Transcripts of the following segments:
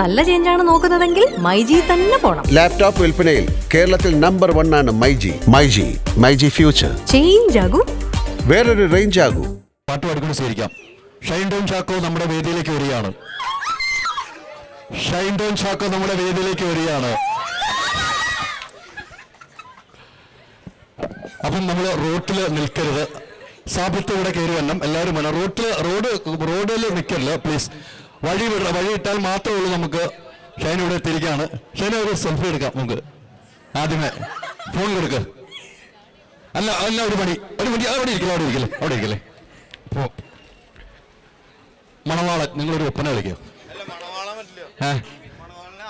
നല്ല ചേഞ്ചാണ് നോക്കുന്നതെങ്കിൽ മൈജി തന്നെ പോണം. ലാപ്ടോപ്പ് വിൽപ്പനയിൽ കേരളത്തിൽ നമ്പർ 1 ആണ് മൈജി ഫ്യൂച്ചർ. ചേഞ്ച് ആകും, വേറൊരു റേഞ്ച് ആകൂ. പാട്ട് പാടിക്കൊണ്ട് സ്വീകരിക്കാം. ഷൈൻ ടോൺ ചാക്കോ നമ്മുടെ വേദിയിലേക്ക് വരികയാണ്. ഷൈൻ ടോൺ ചാക്കോ നമ്മുടെ വേദിയിലേക്ക് വരികയാണ്. അപ്പം നമ്മൾ റോട്ടിൽ നിൽക്കരുത്, സാബിത്ത് ഇവിടെ കയറി വരണം. എല്ലാവരും വേണം. റോഡിൽ നിൽക്കരുത് പ്ലീസ്. വഴി ഇട്ടാൽ മാത്രമേ ഉള്ളൂ നമുക്ക്. ഷൈൻ ഇവിടെ എത്തിയിരിക്കുകയാണ്. ഷൈൻ ഒരു സെൽഫി എടുക്കാം നമുക്ക്. ആദ്യമേ ഫോൺ കൊടുക്കുക. അല്ല ഒരു മണി അവിടെ ഇരിക്കല്ലേ. മണവാളൻ, നിങ്ങളൊരു ഒപ്പന കളിക്കാം.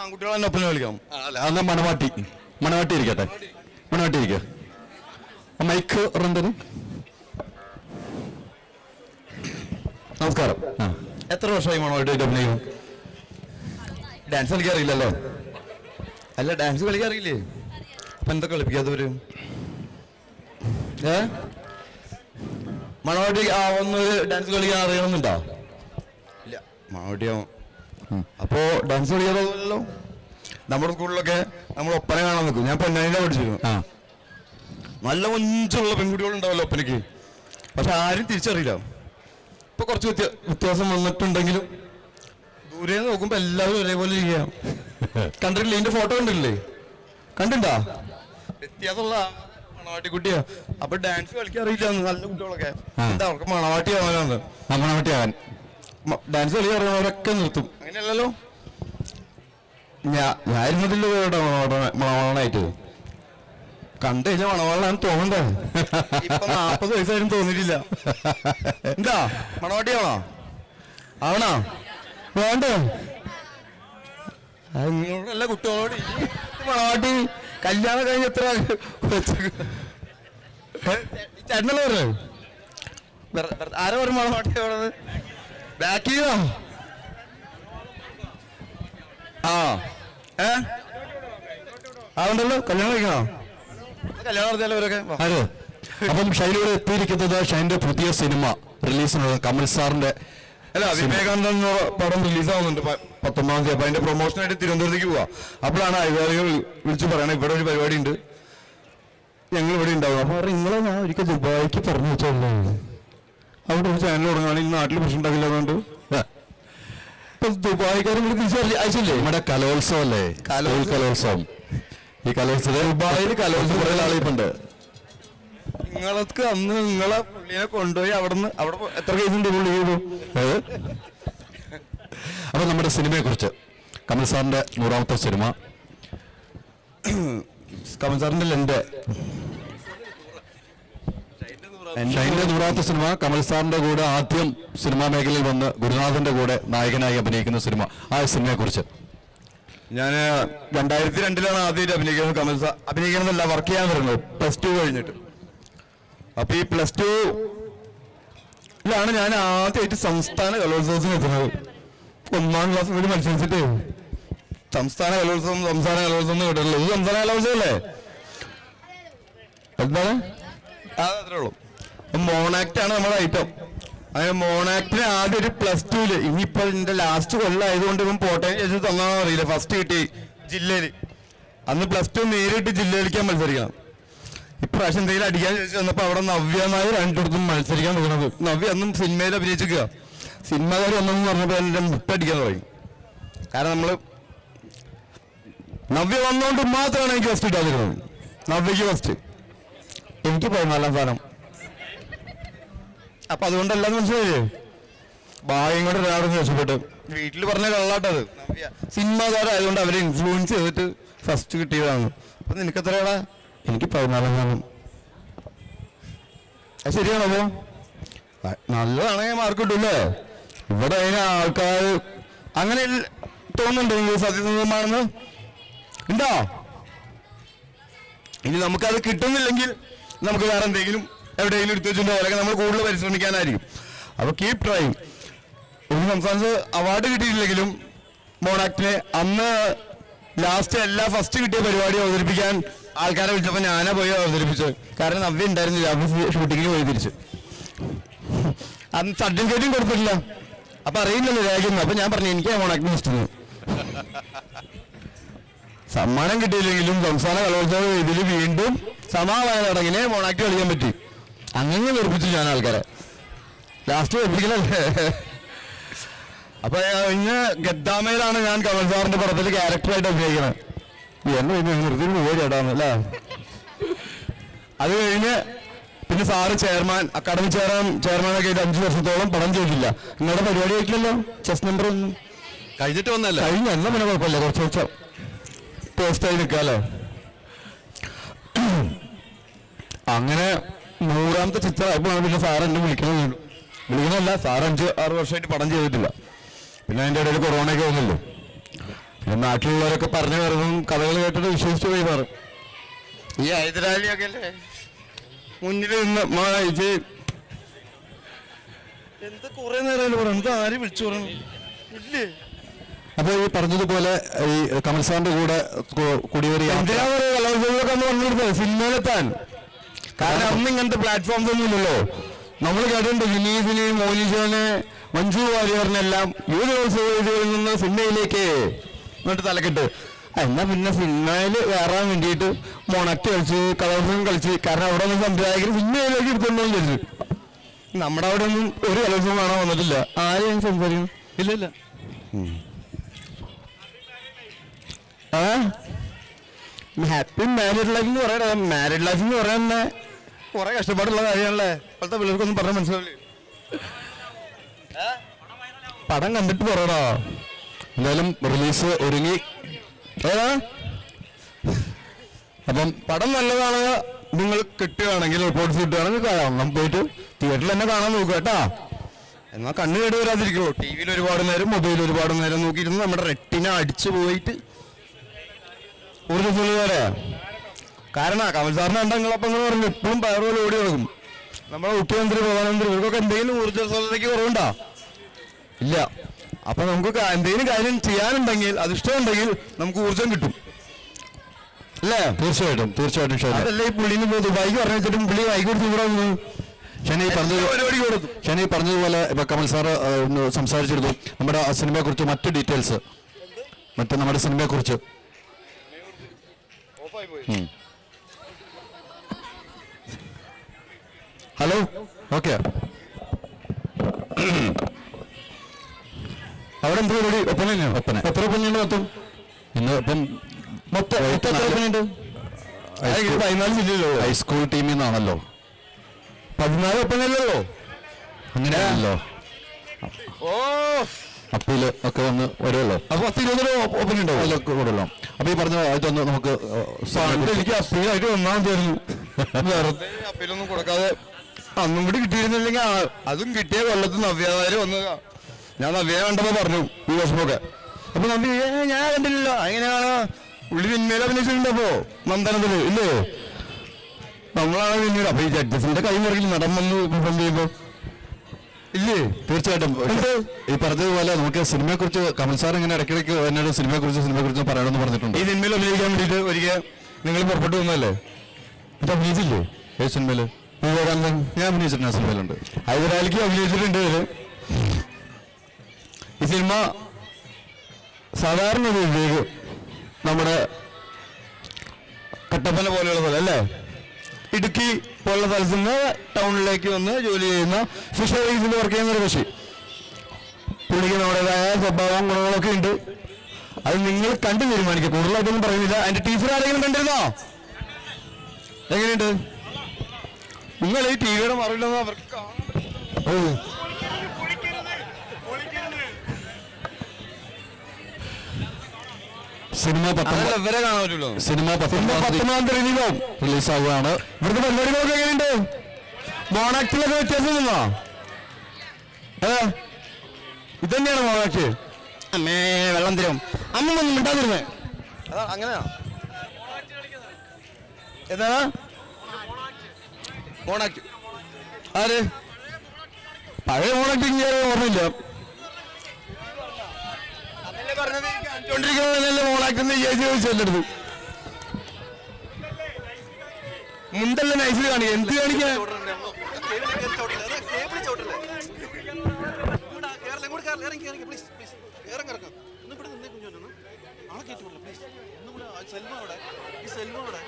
ആൺകുട്ടികളെ ഒപ്പന കളിക്കാം. അല്ല എന്നാ മണവാട്ടി ഇരിക്കട്ടെ. മണവാട്ടി ഇരിക്കുക. മൈക്ക് റന്തന് നമസ്കാരം. എത്ര വർഷമായി മണവാട്ടി അഭിനയിക്കും? ഡാൻസ് കളിക്കാറില്ലല്ലോ. അല്ല ഡാൻസ് കളിക്കാറില്ലേ? അപ്പൊ എന്താ കളിപ്പിക്കാത്തവര്? മണവാട്ടി ആവുന്നൊരു ഡാൻസ് കളിക്കാൻ അറിയണമെന്നുണ്ടോ? ഇല്ല, മണവാട്ടി ആവും. അപ്പോ ഡാൻസ് കളിക്കാതല്ലോ. നമ്മുടെ സ്കൂളിലൊക്കെ നമ്മൾ ഒപ്പന കാണാൻ നിൽക്കും. ഞാൻ പൊന്നാനിയിലാണ് പഠിച്ചിരുന്നു. നല്ല കൊഞ്ചുള്ള പെൺകുട്ടികളുണ്ടാവല്ലോ ഒപ്പനയ്ക്ക്. പക്ഷെ ആരും തിരിച്ചറിയില്ല. ഇപ്പൊ കുറച്ച് വ്യത്യാസം വന്നിട്ടുണ്ടെങ്കിലും ദൂരെ നോക്കുമ്പോ എല്ലാവരും ഒരേപോലെ ഇരിക്കുക. കണ്ടിട്ടില്ലേ? ഇതിന്റെ ഫോട്ടോ കണ്ടിണ്ടാ? വ്യത്യാസമുള്ള മണവാട്ടിക്കുട്ടിയാ. അപ്പൊ ഡാൻസ് കളിക്കാറിയില്ല നല്ല കുട്ടികളൊക്കെ. എന്താ അവർക്ക് മണവാട്ടി ആവാനാണ്. മണവാട്ടിയാവാൻ ഡാൻസ് കളിക്കാറിയവരൊക്കെ നിർത്തും. അങ്ങനെയല്ലല്ലോ. ഞാനിരുന്നതില്ലോ മണവാളനായിട്ട്. കണ്ടു കഴിഞ്ഞാൽ മണവാളനാണ് തോന്നണ്ടേ. ഇപ്പൊ 40 വയസ്സായാലും തോന്നിയിട്ടില്ല. എന്താ മണവാട്ടിയാണോ? ആവണോ? വേണ്ടേ? നിങ്ങളോടല്ല കുട്ടികളോട്. മണവാട്ടി കല്യാണം കഴിഞ്ഞ എത്ര ചേട്ടനല്ലേ പറഞ്ഞു? ആരാ പറഞ്ഞു മണവാട്ടി ആവണത്? ബാക്ക് ചെയ്തോ? ആവണ്ടല്ലോ. കല്യാണം കഴിക്കണോ? കല്യാണം നടത്തിയാലോ അവരൊക്കെ. അപ്പം ഷൈനിവിടെ എത്തിയിരിക്കുന്നത് ഷൈൻ്റെ പുതിയ സിനിമ റിലീസിനുള്ള കമൽ സാറിന്റെ. അല്ല, വിവേകാനന്ദൻ പടം റിലീസാവുന്നുണ്ട് 19-ാം തീയതി. അപ്പൊ അതിന്റെ പ്രൊമോഷനായിട്ട് തിരുവനന്തപുരത്തേക്ക് പോവാ. അപ്പോഴാണ് അധികാരികൾ വിളിച്ചു പറയണേ ഇവിടെ ഒരു പരിപാടി ഉണ്ട്, ഞങ്ങൾ ഇവിടെ ഉണ്ടാവും. അപ്പൊ നിങ്ങളെ ഞാൻ ഒരിക്കൽ ദുബായിക്ക് പറഞ്ഞു വെച്ചല്ലേ, അവിടെ ഒരു ചാനൽ തുടങ്ങുകയാണ്. ഈ നാട്ടിൽ പ്രശ്നം ഉണ്ടാക്കില്ല. അതുകൊണ്ട് ദുബായിക്കാരും കൂടി തിരിച്ചറിയില്ലേ? അയച്ചില്ലേ? നമ്മുടെ കലോത്സവം അല്ലേ? കലോത്സവം. ഈ കലോത്സവം ദുബായിൽ കലോത്സവം കുറെ ആളിപ്പുണ്ട്. നിങ്ങൾക്ക് അന്ന് നിങ്ങളെ പുള്ളിനെ കൊണ്ടുപോയി അവിടെ എത്ര കേസുണ്ട് പുള്ളി ചെയ്തു? അപ്പൊ നമ്മുടെ സിനിമയെ കുറിച്ച്, കമൽ സാറിന്റെ 100ാമത്തെ സിനിമ. കമൽ സാറിന്റെ ഷൈൻ്റെ 100ാമത്തെ സിനിമ. കമൽ സാറിന്റെ കൂടെ ആദ്യം സിനിമാ മേഖലയിൽ വന്ന് ഗുരുനാഥന്റെ കൂടെ നായകനായി അഭിനയിക്കുന്ന സിനിമ. ആ സിനിമയെ കുറിച്ച്. ഞാൻ 2002 ആദ്യമായിട്ട് അഭിനയിക്കുന്നത്. കമൽ സാർ അഭിനയിക്കണമെന്നല്ല, വർക്ക് ചെയ്യാൻ വരുന്നത് +2 കഴിഞ്ഞിട്ട്. അപ്പൊ ഈ +2ലാണ് ഞാൻ ആദ്യമായിട്ട് സംസ്ഥാന കലോത്സവത്തിന് എത്തുന്നത്. 1ാം ക്ലാസ് കൂടി മത്സരിച്ചിട്ടേ സംസ്ഥാന കലോത്സവം കേട്ടിട്ടുള്ളൂ. ഇത് സംസ്ഥാന കലോത്സവം അല്ലേ? എന്താണ്? അത്രേ ഉള്ളൂ. മോണാക്ട് ആണ് നമ്മുടെ ഐറ്റം. അങ്ങനെ മോണാക്ടിന് ആദ്യം ഒരു +2 ഇനിയിപ്പോ ഇതിന്റെ ലാസ്റ്റ് കൊല്ലമായതുകൊണ്ട് ഇവൻ പോട്ടെ ചേച്ചി തന്നാണോ അറിയില്ല. ഫസ്റ്റ് കിട്ടി ജില്ലയിൽ. അന്ന് +2 നേരിട്ട് ജില്ലയിലേക്കാൻ മത്സരിക്കണം. ഇപ്രാവശ്യം എന്തെങ്കിലും അടിക്കാൻ ചോദിച്ചു വന്നപ്പോ അവിടെ നവ്യമായി രണ്ടിടത്തും മത്സരിക്കാൻ തുടങ്ങുന്നത്. നവ്യ അന്നും സിനിമയിൽ അഭിനയിച്ചിരിക്കുക. സിനിമക്കാർ വന്നെന്ന് പറഞ്ഞപ്പോൾ എന്റെ മുട്ടടിക്കാൻ തുടങ്ങി. കാരണം നമ്മള് നവ്യ വന്നുകൊണ്ട് മാത്രമാണ് എനിക്ക് ഫസ്റ്റ് ഇട്ടാതിരുന്നത്. നവ്യക്ക് ഫസ്റ്റ്, എനിക്ക് 14ാം സ്ഥാനം. അപ്പൊ അതുകൊണ്ടല്ലാന്ന് മനസ്സിലായില്ലേ? ഭാഗ്യം കൊണ്ട് ഒരാളെന്ന് രക്ഷപ്പെട്ടു. വീട്ടിൽ പറഞ്ഞ കള്ളാട്ടത്. സിനിമാകാരായതുകൊണ്ട് അവരെ ഇൻഫ്ലുവൻസ് ചെയ്തിട്ട് ഫസ്റ്റ് കിട്ടിയതാണ്. അപ്പൊ നിനക്ക് എത്രയാടാ? എനിക്ക് 14ാം സ്ഥാനം. അത് ശരിയാണോ? അപ്പോ നല്ലതാണെങ്കിൽ മാർക്ക് കിട്ടൂല്ലേ? ഇവിടെ അതിന് ആൾക്കാർ അങ്ങനെ തോന്നുന്നുണ്ടോ സത്യസന്ധമാണെന്ന്? ഉണ്ടോ? ഇനി നമുക്കത് കിട്ടുന്നില്ലെങ്കിൽ നമുക്ക് വേറെ എന്തെങ്കിലും എവിടെയെങ്കിലും എടുത്തു വെച്ചിട്ടുണ്ടോ? അല്ലെങ്കിൽ നമ്മൾ കൂടുതൽ പരിശ്രമിക്കാനായിരിക്കും. അപ്പൊ കീപ് ട്രൈങ്. ഒരു സംസ്ഥാനത്ത് അവാർഡ് കിട്ടിയിട്ടില്ലെങ്കിലും മോണാക്ടിനെ അന്ന് ലാസ്റ്റ് എല്ലാ ഫസ്റ്റ് കിട്ടിയ പരിപാടി അവതരിപ്പിക്കാൻ ആൾക്കാരെ വിളിച്ചപ്പോൾ ഞാനാ പോയി അവതരിപ്പിച്ചത്. കാരണം നവ്യ ഉണ്ടായിരുന്നില്ല, ഷൂട്ടിങ്ങിന് പോയി തിരിച്ച്. അന്ന് സർട്ടിഫിക്കറ്റും കൊടുത്തിട്ടില്ല. അപ്പൊ അറിയില്ലല്ലോ രേഖയൊന്നും. അപ്പൊ ഞാൻ പറഞ്ഞു എനിക്ക് മോണാക്ടിനെ ഇഷ്ടം. സമ്മാനം കിട്ടിയില്ലെങ്കിലും സംസ്ഥാന കലോത്സവ വേദിയിൽ വീണ്ടും സമാധാന ചടങ്ങിനെ മോണാക്ട് കളിക്കാൻ പറ്റി. അങ്ങനെ വെറുപ്പിച്ചു ഞാൻ ആൾക്കാരെ. ലാസ്റ്റ് വെറുപ്പിക്കലല്ലേ. അപ്പൊ ഇന്ന് ഗദ്ദാമയിലാണ് ഞാൻ കമൽ സാറിന്റെ പടത്തിൽ ക്യാരക്ടറായിട്ട് അഭിനയിക്കുന്നത്. എന്നെ പിന്നെ നിർത്തി പോയി ചേട്ടാന്ന് അല്ലേ. അത് കഴിഞ്ഞ് പിന്നെ സാറ് ചെയർമാൻ, അക്കാഡമി ചെയർമാനൊക്കെ ആയിട്ട് 5 വർഷത്തോളം പടം ചെയ്തില്ല. നിങ്ങളുടെ പരിപാടി ആയിട്ടില്ലല്ലോ. ചെസ് നമ്പർ ഒന്നും കഴിഞ്ഞിട്ട് വന്നല്ലേ? കഴിഞ്ഞ എന്നാ പിന്നെ കുഴപ്പമില്ല, കുറച്ച് പോസ്റ്റായി നിൽക്കാമല്ലോ. അങ്ങനെ 100ാമത്തെ ചിത്രമായപ്പോഴാണ് പിന്നെ സാർ എന്നെ വിളിക്കണമല്ല. സാർ 5-6 വർഷമായിട്ട് പടം ചെയ്തിട്ടില്ല. പിന്നെ അതിൻ്റെ ഇടയിൽ കൊറോണയൊക്കെ വന്നല്ലോ. പിന്നെ നാട്ടിലുള്ളവരൊക്കെ പറഞ്ഞു വരുന്നതും കഥകൾ കേട്ടിട്ട് വിശ്വസിച്ചു പോയി സാറ്. ഈ ഹൈദരാലിയൊക്കെ അല്ലേ മുന്നിൽ നിന്ന് എന്താ കുറെ നേരം പറഞ്ഞു, എന്താ ആരും വിളിച്ചു പറഞ്ഞു ഇല്ലേ. അപ്പൊ ഈ പറഞ്ഞതുപോലെ ഈ കമൽ സാറിന്റെ കൂടെ കുടിയേറിയ എന്തിനാ പറയുക കലോത്സവങ്ങളൊക്കെ ഒന്ന് വന്നിരുന്നത് സിനിമയിലെത്താൻ. കാരണം അന്ന് ഇങ്ങനത്തെ പ്ലാറ്റ്ഫോംസ് ഒന്നും ഇല്ലല്ലോ. നമ്മൾ കേട്ടിട്ടുണ്ട് വിനീതിന്, മോനിഷോന്, മഞ്ജു വാര്യറിനെല്ലാം യുവജനോത്സവ വേദികളിൽ നിന്ന് സിനിമയിലേക്ക് എന്നിട്ട് തലക്കെട്ട്. എന്നാ പിന്നെ സിനിമയിൽ കയറാൻ വേണ്ടിയിട്ട് മോണക്ട് കളിച്ച് കലോത്സവം കളിച്ച്, കാരണം അവിടെ ഒന്നും സംവിധായകർ സിനിമയിലേക്ക് എടുത്തോണ്ടെന്ന് വിചാരിച്ചു. നമ്മുടെ അവിടെ ഒന്നും ഒരു കലോത്സവം കാണാൻ വന്നിട്ടില്ല. ആരെയും സംസാരിക്കുന്നു ഇല്ല. ഹാപ്പി മാരീഡ് ലൈഫ് എന്ന് പറയണേ. മാരീഡ് ലൈഫ് എന്ന് പറയാൻ തന്നെ കുറെ കഷ്ടപ്പാടുള്ള കാര്യമാണല്ലേ. ഇപ്പോഴത്തെ പിള്ളേർക്കൊന്നും പറഞ്ഞാൽ മനസ്സിലാവില്ലേ. പടം കണ്ടിട്ട് പറയണോ. എന്തായാലും റിലീസ് ഒരുങ്ങി. ഏതാ അപ്പം പടം നല്ലതാണ്. നിങ്ങൾ കിട്ടുകയാണെങ്കിൽ റിപ്പോർട്ട്സ് കിട്ടുകയാണെങ്കിൽ കാണാം. പോയിട്ട് തിയേറ്ററിൽ തന്നെ കാണാൻ നോക്കുക കേട്ടാ. എന്നാൽ കണ്ണ് കേട് വരാതിരിക്കുമോ. ടി വിയിൽ ഒരുപാട് നേരം, മൊബൈലിൽ ഒരുപാട് നേരം നോക്കിയിരുന്ന് നമ്മുടെ റെറ്റിന അടിച്ചു പോയിട്ട് ഊർജ്ജസ്വല വരെ. കാരണം കമൽ സാറിന് ഉണ്ടെങ്കിലപ്പം എന്ന് പറഞ്ഞു ഇപ്പോഴും പയറുപോലെ ഓടി നടക്കും. നമ്മുടെ മുഖ്യമന്ത്രി, പ്രധാനമന്ത്രി ഇവർക്കൊക്കെ എന്തെങ്കിലും ഊർജ്ജസ്വലതയ്ക്ക് കുറവുണ്ടോ? ഇല്ല. അപ്പൊ നമുക്ക് എന്തെങ്കിലും കാര്യം ചെയ്യാനുണ്ടെങ്കിൽ, അത് ഇഷ്ടമുണ്ടെങ്കിൽ നമുക്ക് ഊർജ്ജം കിട്ടും അല്ലേ. തീർച്ചയായിട്ടും അതല്ലേ ഈ പുള്ളിന് ദുബായിക്ക് പറഞ്ഞു വെച്ചിട്ടും പുള്ളി വൈകി കൊടുത്ത് ഇവിടെ വന്നു. പരിപാടി കൊടുത്തു. ഷനി പറഞ്ഞതുപോലെ ഇപ്പൊ കമൽ സാറ് സംസാരിച്ചെടുത്തു നമ്മുടെ സിനിമയെ കുറിച്ച്, മറ്റു ഡീറ്റെയിൽസ്, നമ്മുടെ സിനിമയെ കുറിച്ച്. Hello, okay. അവിടെ എന്ത് പരിപാടി? ഒപ്പന തന്നെയാണ്. ഒപ്പന. എത്ര ഒപ്പനയുണ്ട് മൊത്തം? ഇന്ന് ഇപ്പം മൊത്തം എത്ര ഒപ്പനയുണ്ട്? 14 ജില്ലയിലോ? ഹൈസ്കൂൾ ടീമിൽ നിന്നാണല്ലോ. 14 ഒപ്പനയല്ലോ. അങ്ങനെയാണല്ലോ. ഓ, അപ്പീല് ഒക്കെ വന്ന് വരുമല്ലോ. അപ്പൊ 10-20 ഒപ്പന ഉണ്ടോ? അതിലൊക്കെ കൂടല്ലോ. അപ്പൊ ഈ പറഞ്ഞ ഇതൊന്ന് നമുക്ക് എനിക്ക് അപ്പീലായിട്ട് ഒന്നാം തീർന്നു. വെറുതെ അപ്പീലൊന്നും കൊടുക്കാതെ അന്നും കൂടി കിട്ടിയിരുന്നില്ലെങ്കിൽ അതും കിട്ടിയ കൊല്ലത്ത് നവ്യാതാര് വന്ന് ഞാൻ നവ്യ കണ്ടപ്പോ പറഞ്ഞു ഈ വർഷമൊക്കെ. അപ്പൊ നവ്യ ഞാൻ കണ്ടില്ലല്ലോ. എങ്ങനെയാണ് ഉള്ളി പിന്മേൽ അഭിനയിച്ചിട്ടുണ്ടപ്പോ നന്ദനത്തില് ഇല്ലേ. നമ്മളാണ് പിന്നീട്. അപ്പൊ ഈ ജഡ്ജസിന്റെ കൈ മുറിയിൽ നടൻ വന്ന് പ്രിസന്റ് ചെയ്യുമ്പോ ഇല്ലേ. തീർച്ചയായിട്ടും ഈ പറഞ്ഞതുപോലെ നമുക്ക് സിനിമയെ കുറിച്ച് കമൽ സാർ ഇങ്ങനെ ഇടയ്ക്കിടയ്ക്ക് എന്നോട് സിനിമയെ കുറിച്ച് പറയണമെന്ന് പറഞ്ഞിട്ടുണ്ട്. ഈ സിനിമയിൽ അഭിനയിക്കാൻ വേണ്ടിയിട്ട് ഒരിക്കൽ നിങ്ങൾ പുറപ്പെട്ടു വന്നല്ലേ. അത് അഭിനയിച്ചില്ലേ ഏത് സിനിമയില്? വിവേകാനന്ദൻ. ഞാൻ അഭിനയിച്ചിട്ടുണ്ട്. ആ സിനിമയിലുണ്ട്. ഹൈദരാലിക്ക് അഭിനയിച്ചിട്ടുണ്ട്. ഈ സിനിമ സാധാരണ രീതിയിൽ നമ്മുടെ കട്ടപ്പന പോലെയുള്ള സ്ഥലം അല്ലേ, ഇടുക്കി പോലുള്ള സ്ഥലത്ത് നിന്ന് ടൗണിലേക്ക് വന്ന് ജോലി ചെയ്യുന്ന ഫിഷറീസിൽ വർക്ക് ചെയ്യുന്ന ഒരു കൃഷി. പുള്ളിക്ക് നമ്മുടേതായ സ്വഭാവവും ഗുണങ്ങളൊക്കെ ഉണ്ട്. അത് നിങ്ങൾ കണ്ടു തീരുമാനിക്കുക. കൂടുതലായിട്ടൊന്നും പറയുന്നില്ല. അതിന്റെ ടീച്ചർ ആരെങ്കിലും കണ്ടിരുന്നോ? എങ്ങനെയുണ്ട്? നിങ്ങൾ ഈ ടി വിയുടെ മറിയില്ലെന്ന് അവർക്ക് സിനിമ ഇവരെ കാണാൻ പറ്റുള്ളൂ. സിനിമ 19 തീയതി റിലീസാവുകയാണ്. ഇവിടുത്തെ പരിപാടികളൊക്കെ എങ്ങനെയുണ്ട്? മോണാക്ടിലൊക്കെ വ്യത്യാസം നിന്നോ? ഇതന്നെയാണ് മോണാക്ട്. അമ്മേ വെള്ളം തരും. അമ്മ ഒന്നും മിണ്ടാതിരുന്നേ. അതാ അങ്ങനെയാ. ഏതാ മോണാക്ട്? ആര്? പഴയ മോണാക്ട് ഇങ്ങനെ ഓർമ്മയില്ല. ചോദിച്ചെടുത്ത് മുണ്ടല്ല നൈസിൽ കാണിക്കുക. എന്ത് കാണിക്കാൻ? കയറ്റി വിടില്ല പ്ലീസ്. ഒന്നും കൂടെ സെൽമ അവിടെ, ഈ സെൽമ അവിടെ.